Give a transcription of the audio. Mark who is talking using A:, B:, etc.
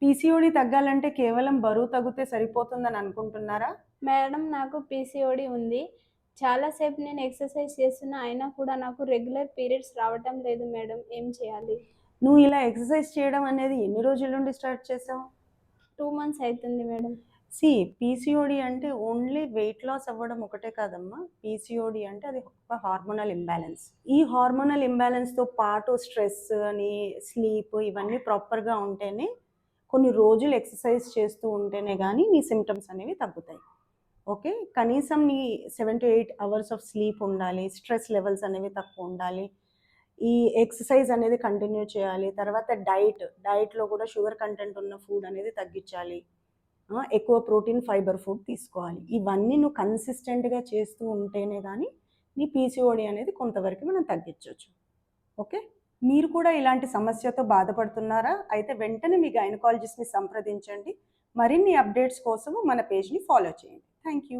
A: PCOD తగ్గాలంటే కేవలం బరువు తగ్గితే సరిపోతుందని అనుకుంటున్నారా?
B: మేడం నాకు పీసీఓడి ఉంది. చాలాసేపు నేను ఎక్సర్సైజ్ చేస్తున్నా అయినా కూడా నాకు రెగ్యులర్ పీరియడ్స్ రావటం లేదు మేడం. ఏం చేయాలి?
A: నువ్వు ఇలా ఎక్సర్సైజ్ చేయడం అనేది ఎన్ని రోజుల నుండి స్టార్ట్ చేసావు?
B: 2 మంత్స్ అయితుంది మేడం.
A: పీసీఓడి అంటే ఓన్లీ వెయిట్ లాస్ అవ్వడం ఒకటే కాదమ్మా. పీసీఓడి అంటే అది ఒక హార్మోనల్ ఇంబ్యాలెన్స్. ఈ హార్మోనల్ ఇంబ్యాలెన్స్‌తో పాటు స్ట్రెస్ అని, స్లీప్ ఇవన్నీ ప్రాపర్‌గా ఉంటేనే, కొన్ని రోజులు ఎక్సర్సైజ్ చేస్తూ ఉంటేనే గానీ నీ సింప్టమ్స్ అనేవి తగ్గుతాయి. ఓకే. కనీసం నీ 7-8 అవర్స్ ఆఫ్ స్లీప్ ఉండాలి. స్ట్రెస్ లెవెల్స్ అనేవి తక్కువ ఉండాలి. ఈ ఎక్సర్సైజ్ అనేది కంటిన్యూ చేయాలి. తర్వాత డైట్‌లో కూడా షుగర్ కంటెంట్ ఉన్న ఫుడ్ అనేది తగ్గించాలి. ఎక్కువ ప్రోటీన్, ఫైబర్ ఫుడ్ తీసుకోవాలి. ఇవన్నీ నువ్వు కన్సిస్టెంట్‌గా చేస్తూ ఉంటేనే గానీ నీ పీసీఓడి అనేది కొంతవరకు మనం తగ్గించొచ్చు. ఓకే. మీరు కూడా ఇలాంటి సమస్యతో బాధపడుతున్నారా? అయితే వెంటనే మీ గైనకాలజిస్ట్‌ని సంప్రదించండి. మరిన్ని అప్డేట్స్ కోసము మన పేజ్‌ని ఫాలో చేయండి. Thank you.